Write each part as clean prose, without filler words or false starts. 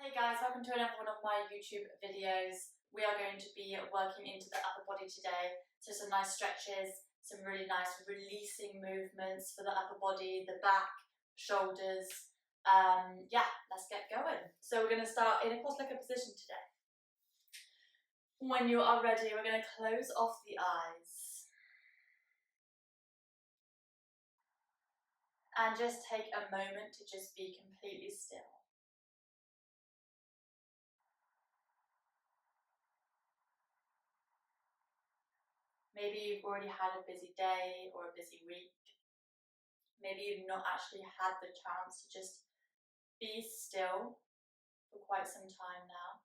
Hey guys, welcome to another one of my YouTube videos. We are going to be working into the upper body today. So some nice stretches, some really nice releasing movements for the upper body, the back, shoulders. Yeah, let's get going. So we're going to start in a cross-legged position today. When you are ready, we're going to close off the eyes. And just take a moment to just be completely still. Maybe you've already had a busy day or a busy week. Maybe you've not actually had the chance to just be still for quite some time now.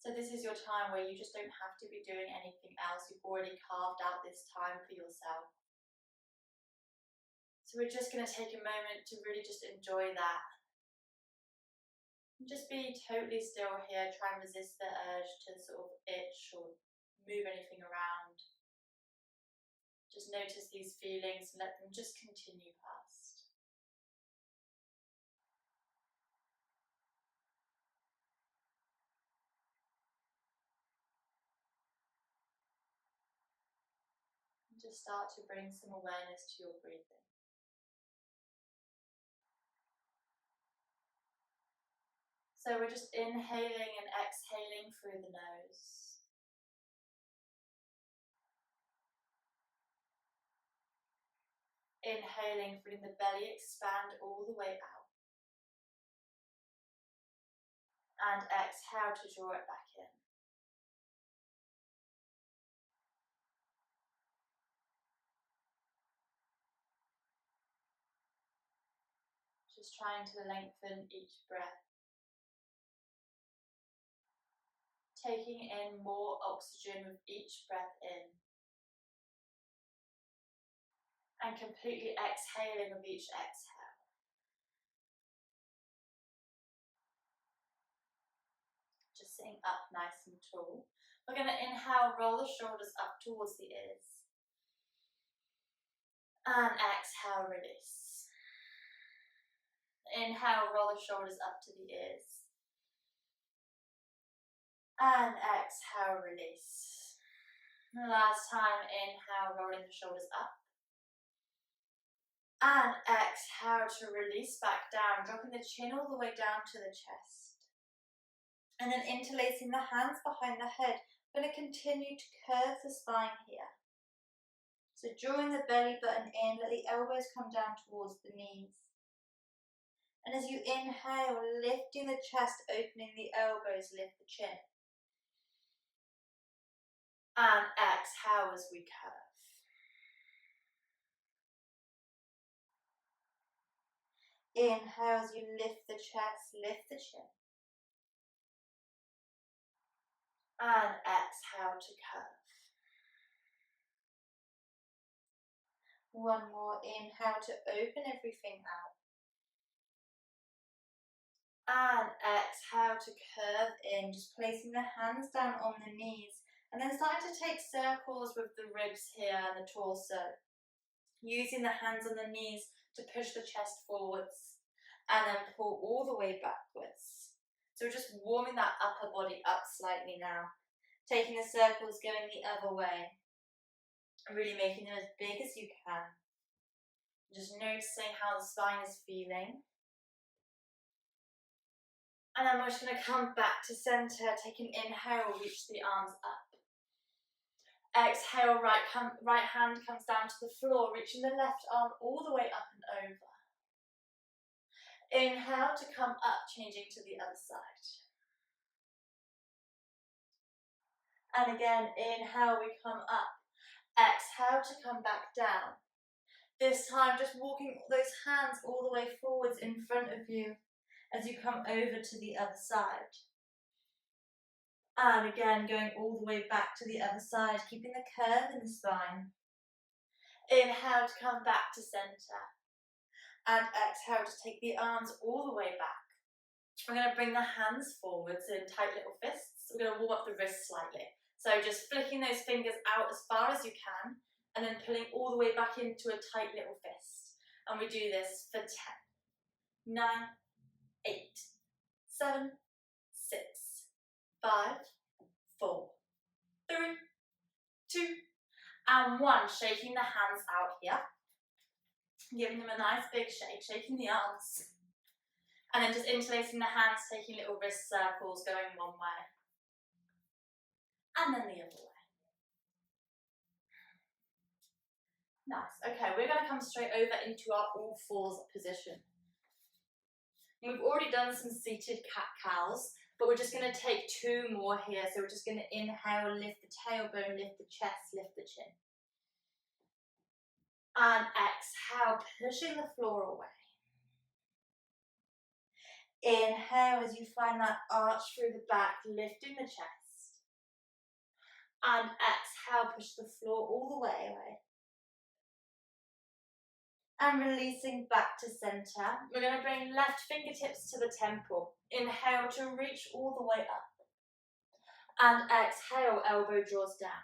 So this is your time where you just don't have to be doing anything else. You've already carved out this time for yourself. So we're just going to take a moment to really just enjoy that. And just be totally still here. Try and resist the urge to sort of itch or move anything around. Just notice these feelings and let them just continue past. And just start to bring some awareness to your breathing. So we're just inhaling and exhaling through the nose. Inhaling, feeling the belly expand all the way out. And exhale to draw it back in. Just trying to lengthen each breath. Taking in more oxygen with each breath in. And completely exhaling with each exhale. Just sitting up nice and tall. We're going to inhale, roll the shoulders up towards the ears. And exhale, release. Inhale, roll the shoulders up to the ears. And exhale, release. And last time, inhale, rolling the shoulders up. And exhale to release back down, dropping the chin all the way down to the chest. And then interlacing the hands behind the head. I'm going to continue to curve the spine here. So drawing the belly button in, let the elbows come down towards the knees. And as you inhale, lifting the chest, opening the elbows, lift the chin. And exhale as we curve. Inhale as you lift the chest, lift the chin. And exhale to curve. One more, inhale to open everything out. And exhale to curve in, just placing the hands down on the knees. And then starting to take circles with the ribs here and the torso. Using the hands on the knees to push the chest forwards. And then pull all the way backwards. So we're just warming that upper body up slightly now. Taking the circles, going the other way. And really making them as big as you can. Just noticing how the spine is feeling. And then we're just going to come back to center. Take an inhale, reach the arms up. Exhale, right hand comes down to the floor, reaching the left arm all the way up and over. Inhale to come up, changing to the other side. And again, inhale, we come up. Exhale to come back down. This time, just walking those hands all the way forwards in front of you as you come over to the other side. And again, going all the way back to the other side, keeping the curve in the spine. Inhale to come back to center. And exhale to take the arms all the way back. We're going to bring the hands forwards in tight little fists. We're going to warm up the wrists slightly. So just flicking those fingers out as far as you can, and then pulling all the way back into a tight little fist. And we do this for 10, 9, 8, And 1, shaking the hands out here. Giving them a nice big shake, shaking the arms. And then just interlacing the hands, taking little wrist circles, going one way. And then the other way. Nice. Okay, we're going to come straight over into our all fours position. We've already done some seated cat-cows, but we're just going to take 2 more here. So we're just going to inhale, lift the tailbone, lift the chest, lift the chin. And exhale, pushing the floor away. Inhale as you find that arch through the back, lifting the chest. And exhale, push the floor all the way away. And releasing back to center. We're going to bring left fingertips to the temple. Inhale to reach all the way up. And exhale, elbow draws down.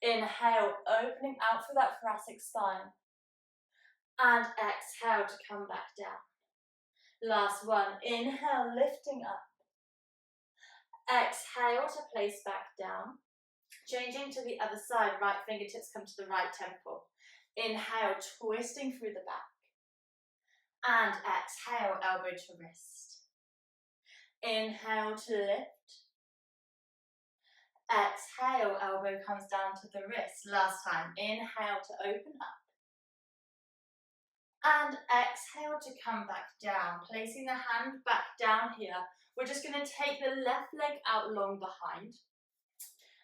Inhale, opening out through that thoracic spine. And exhale to come back down. Last one, inhale, lifting up. Exhale to place back down. Changing to the other side, right fingertips come to the right temple. Inhale, twisting through the back. And exhale, elbow to wrist. Inhale to lift. Exhale, elbow comes down to the wrist. Last time, inhale to open up. And exhale to come back down. Placing the hand back down here. We're just going to take the left leg out long behind.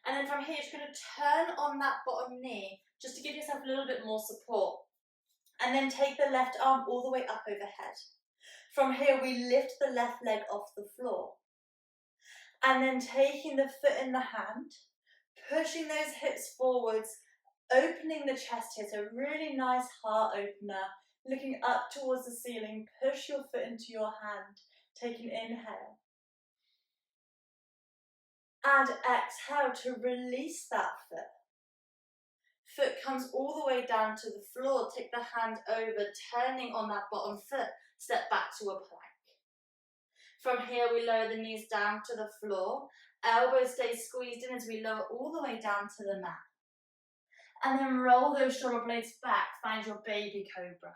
And then from here, you're just going to turn on that bottom knee, just to give yourself a little bit more support. And then take the left arm all the way up overhead. From here, we lift the left leg off the floor. And then taking the foot in the hand, pushing those hips forwards, opening the chest here. So really nice heart opener, looking up towards the ceiling. Push your foot into your hand. Take an inhale. And exhale to release that foot. Foot comes all the way down to the floor. Take the hand over, turning on that bottom foot. Step back to a plank. From here, we lower the knees down to the floor. Elbows stay squeezed in as we lower all the way down to the mat. And then roll those shoulder blades back. Find your baby cobra.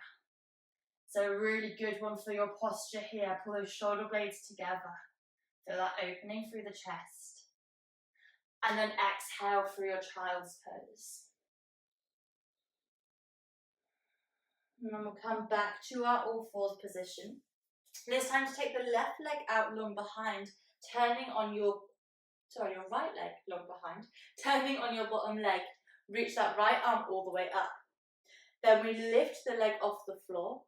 So a really good one for your posture here. Pull those shoulder blades together. Feel that opening through the chest. And then exhale through your child's pose. And then we'll come back to our all fours position. This time to take the left leg out long behind, turning on your right leg long behind, turning on your bottom leg. Reach that right arm all the way up. Then we lift the leg off the floor,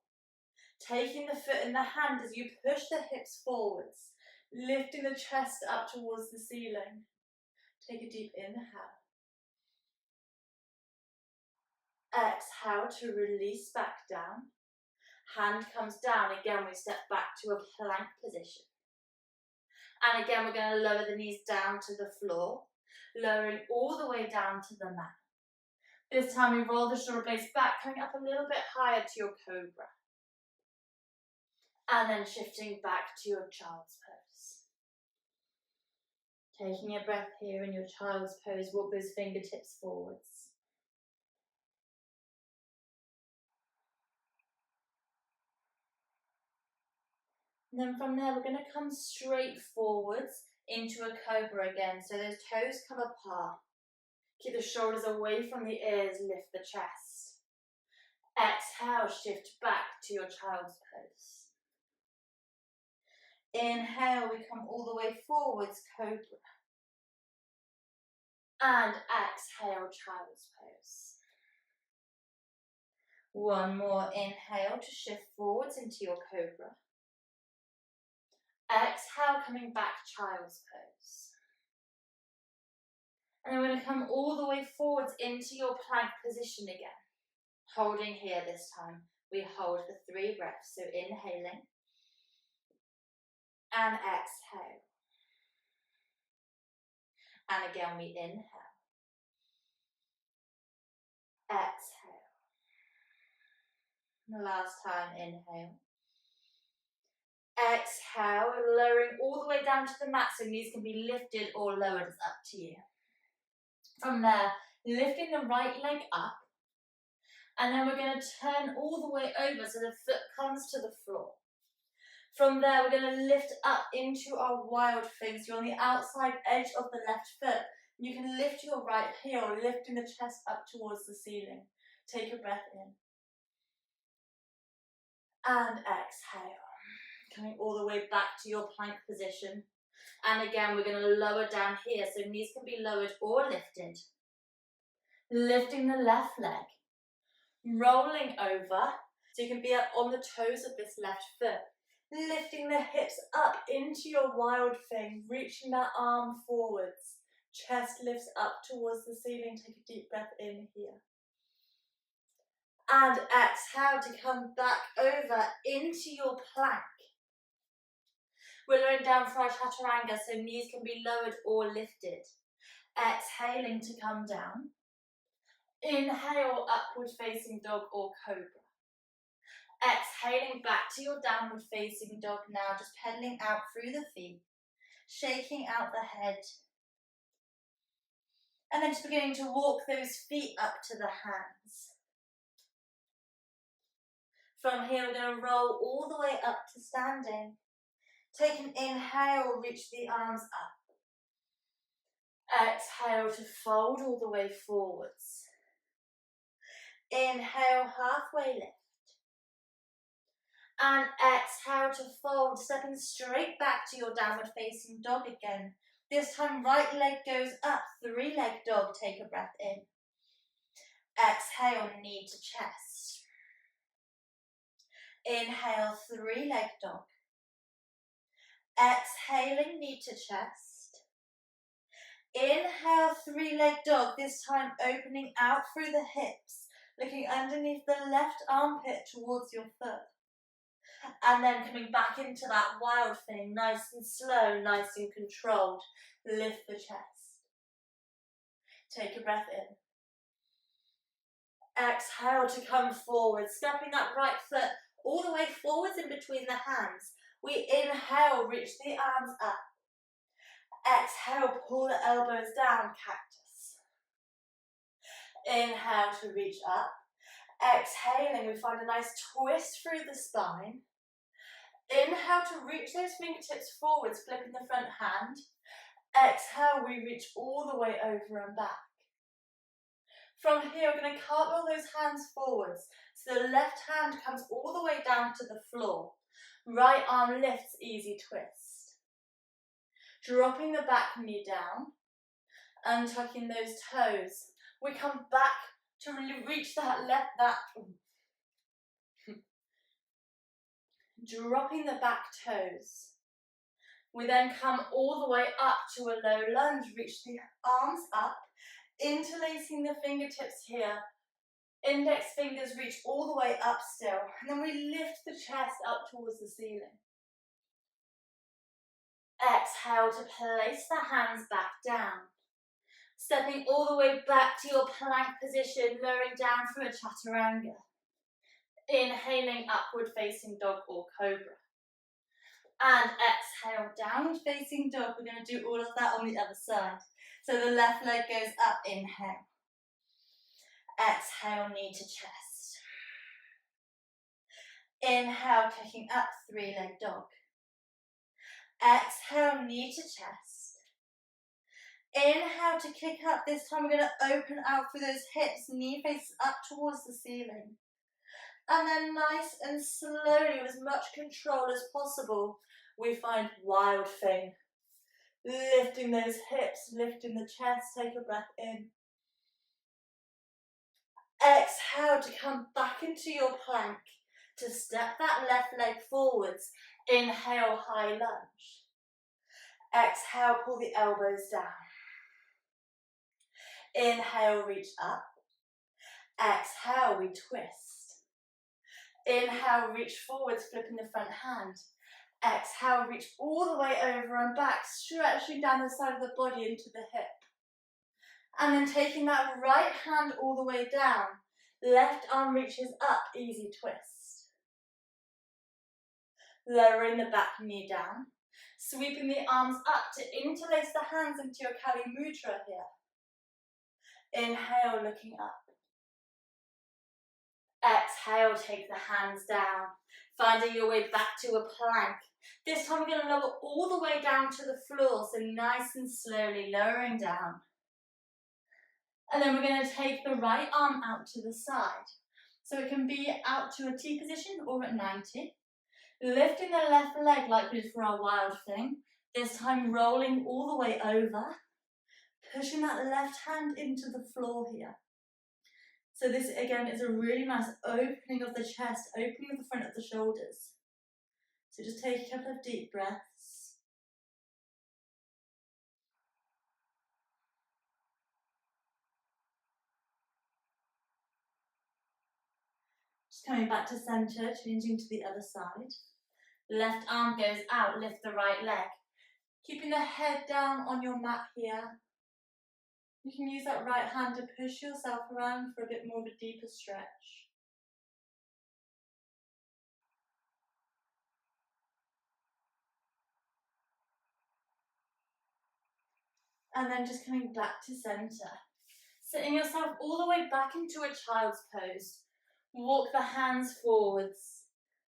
taking the foot in the hand as you push the hips forwards, lifting the chest up towards the ceiling. Take a deep inhale. Exhale to release back down. Hand comes down. Again, we step back to a plank position. And again, we're going to lower the knees down to the floor, lowering all the way down to the mat. This time we roll the shoulder blades back, coming up a little bit higher to your cobra. And then shifting back to your child's pose. Taking a breath here in your child's pose, walk those fingertips forwards. And then from there, we're going to come straight forwards into a cobra again. So those toes come apart. Keep the shoulders away from the ears, lift the chest. Exhale, shift back to your child's pose. Inhale, we come all the way forwards, cobra. And exhale, child's pose. One more inhale to shift forwards into your cobra. Exhale, coming back, child's pose. And then we're going to come all the way forwards into your plank position again. Holding here this time. We hold for 3 breaths. So inhaling. And exhale. And again we inhale. Exhale. And the last time, inhale. Exhale, lowering all the way down to the mat, so knees can be lifted or lowered, it's up to you. From there, Lifting the right leg up, and then we're going to turn all the way over so the foot comes to the floor. From there, we're going to lift up into our wild thing. So you're on the outside edge of the left foot. You can lift your right heel, lifting the chest up towards the ceiling. Take a breath in. And exhale. Coming all the way back to your plank position. And again, we're going to lower down here. So knees can be lowered or lifted. Lifting the left leg. Rolling over. So you can be up on the toes of this left foot. Lifting the hips up into your wild thing, reaching that arm forwards. Chest lifts up towards the ceiling. Take a deep breath in here. And exhale to come back over into your plank. We're lowering down for our chaturanga, so knees can be lowered or lifted. Exhaling to come down. Inhale, upward facing dog or cobra. Exhaling back to your downward facing dog now, just pedaling out through the feet, shaking out the head. And then just beginning to walk those feet up to the hands. From here, we're going to roll all the way up to standing. Take an inhale, reach the arms up. Exhale to fold all the way forwards. Inhale, halfway lift. And exhale to fold, stepping straight back to your downward facing dog again. This time, right leg goes up, 3-leg dog, take a breath in. Exhale, knee to chest. Inhale, 3-leg dog. Exhaling, knee to chest. Inhale, 3-leg dog, this time opening out through the hips, looking underneath the left armpit towards your foot. And then coming back into that wild thing, nice and slow, nice and controlled. Lift the chest. Take a breath in. Exhale to come forward, stepping that right foot all the way forwards in between the hands. We inhale, reach the arms up. Exhale, pull the elbows down, cactus. Inhale to reach up. Exhaling, we find a nice twist through the spine. Inhale to reach those fingertips forwards, flipping the front hand. Exhale, we reach all the way over and back. From here, we're going to cartwheel those hands forwards. So the left hand comes all the way down to the floor. Right arm lifts, easy twist. Dropping the back knee down, untucking those toes. We come back to really reach dropping the back toes. We then come all the way up to a low lunge, reach the arms up, interlacing the fingertips here. Index fingers reach all the way up still, and then we lift the chest up towards the ceiling. Exhale to place the hands back down. Stepping all the way back to your plank position, lowering down for a chaturanga. Inhaling, upward facing dog or cobra. And exhale, downward facing dog. We're going to do all of that on the other side. So the left leg goes up, inhale. Exhale, knee to chest. Inhale, kicking up, 3-leg dog. Exhale, knee to chest. Inhale to kick up. This time we're going to open out through those hips, knee faces up towards the ceiling. And then nice and slowly, with as much control as possible, we find wild thing. Lifting those hips, lifting the chest, take a breath in. Exhale to come back into your plank, to step that left leg forwards. Inhale, high lunge. Exhale, pull the elbows down. Inhale, reach up. Exhale, we twist. Inhale, reach forwards, flipping the front hand. Exhale, reach all the way over and back, stretching down the side of the body into the hip. And then taking that right hand all the way down. Left arm reaches up, easy twist. Lowering the back knee down. Sweeping the arms up to interlace the hands into your Kali Mudra here. Inhale, looking up. Exhale, take the hands down, finding your way back to a plank. This time we're going to lower all the way down to the floor, so nice and slowly lowering down. And then we're going to take the right arm out to the side. So it can be out to a T position or at 90. Lifting the left leg like we did for our wild thing. This time rolling all the way over. Pushing that left hand into the floor here. So this again is a really nice opening of the chest, opening of the front of the shoulders. So just take a couple of deep breaths. Just coming back to center, changing to the other side. Left arm goes out, lift the right leg. Keeping the head down on your mat here. You can use that right hand to push yourself around for a bit more of a deeper stretch. And then just coming back to center. Sitting yourself all the way back into a child's pose. Walk the hands forwards.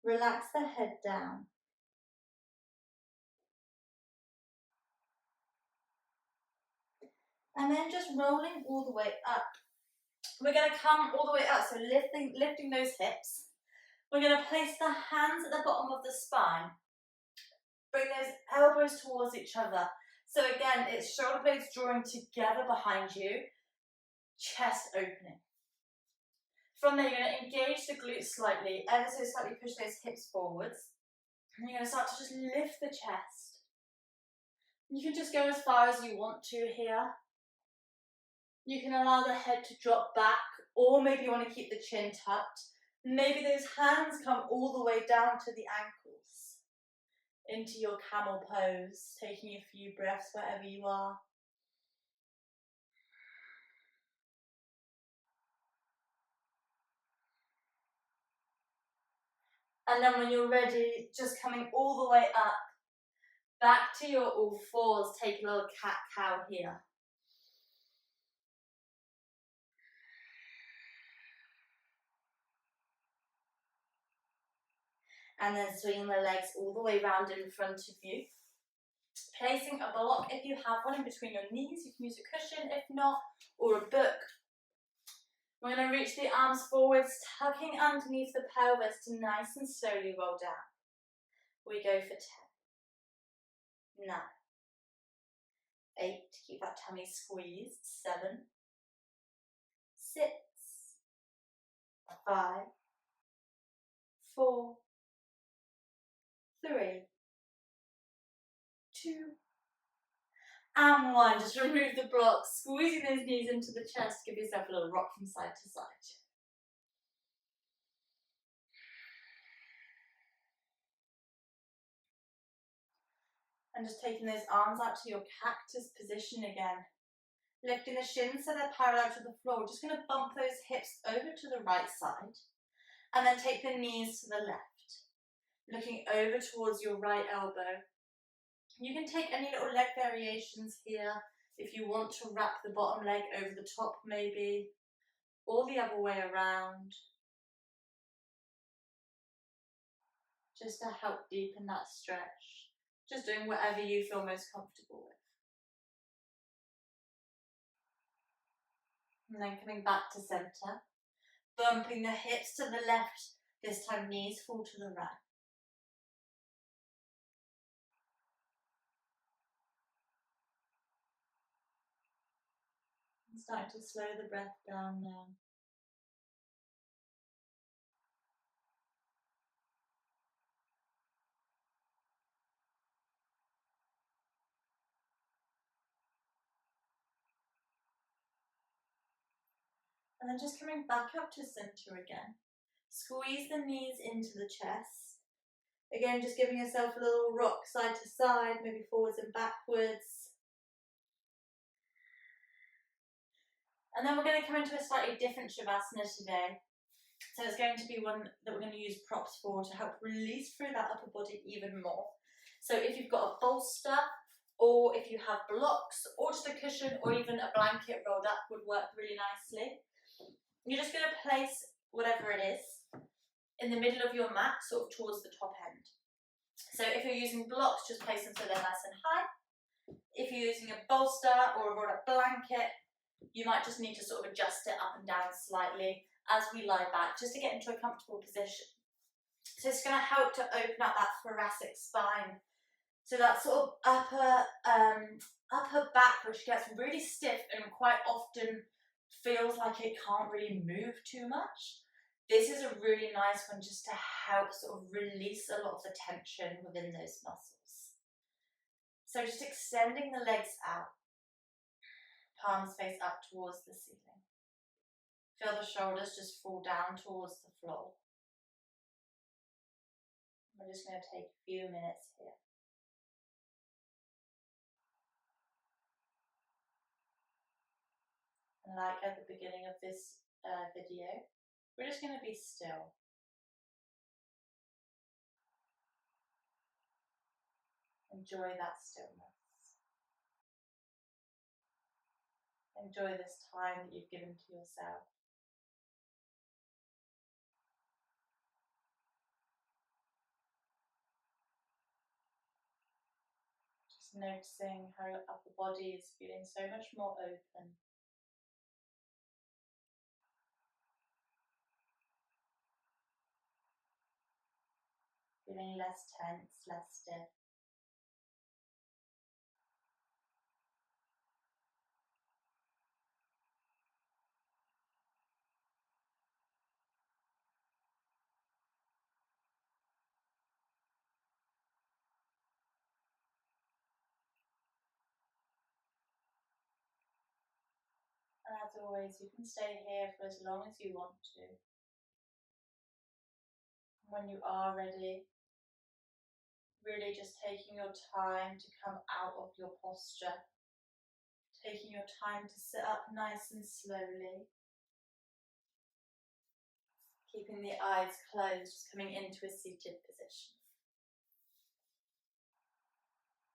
Relax the head down. And then just rolling all the way up. We're going to come all the way up, so lifting those hips. We're going to place the hands at the bottom of the spine. Bring those elbows towards each other. So again, it's shoulder blades drawing together behind you, chest opening. From there, you're going to engage the glutes slightly, ever so slightly push those hips forwards. And you're going to start to just lift the chest. You can just go as far as you want to here. You can allow the head to drop back, or maybe you want to keep the chin tucked. Maybe those hands come all the way down to the ankles, into your camel pose, taking a few breaths wherever you are. And then when you're ready, just coming all the way up, back to your all fours, take a little cat-cow here. And then swinging the legs all the way round in front of you. Placing a block, if you have one, in between your knees. You can use a cushion if not, or a book. We're going to reach the arms forwards, tucking underneath the pelvis to nice and slowly roll down. We go for 10, 9, 8, keep that tummy squeezed, 7, 6, 5, 4, 3, 2, and 1. Just remove the blocks, squeezing those knees into the chest, give yourself a little rock from side to side. And just taking those arms out to your cactus position again. Lifting the shins so they're parallel to the floor. We're just going to bump those hips over to the right side. And then take the knees to the left. Looking over towards your right elbow. You can take any little leg variations here. If you want to wrap the bottom leg over the top maybe. Or the other way around. Just to help deepen that stretch. Just doing whatever you feel most comfortable with. And then coming back to center. Bumping the hips to the left. This time knees fall to the right. And starting to slow the breath down now. And then just coming back up to center again. Squeeze the knees into the chest. Again, just giving yourself a little rock side to side, maybe forwards and backwards. And then we're going to come into a slightly different Shavasana today. So it's going to be one that we're going to use props for to help release through that upper body even more. So if you've got a bolster or if you have blocks or just a cushion or even a blanket rolled up would work really nicely. You're just going to place whatever it is in the middle of your mat, sort of towards the top end. So if you're using blocks, just place them so they're nice and high. If you're using a bolster or a rolled up blanket, you might just need to sort of adjust it up and down slightly as we lie back, just to get into a comfortable position. So it's going to help to open up that thoracic spine. So that sort of upper back, which gets really stiff and quite often feels like it can't really move too much. This is a really nice one just to help sort of release a lot of the tension within those muscles. So just extending the legs out, palms face up towards the ceiling. Feel the shoulders just fall down towards the floor. We're just going to take a few minutes here. And like at the beginning of this video, we're just going to be still. Enjoy that stillness. Enjoy this time that you've given to yourself. Just noticing how your upper body is feeling so much more open. Feeling less tense, less stiff. And as always, you can stay here for as long as you want to. When you are ready, really just taking your time to come out of your posture. Taking your time to sit up nice and slowly. Keeping the eyes closed, just coming into a seated position.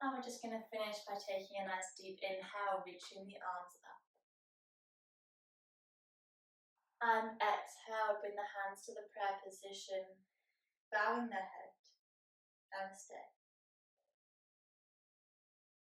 And we're just going to finish by taking a nice deep inhale, reaching the arms up. And exhale, bring the hands to the prayer position, bowing the head. Namaste.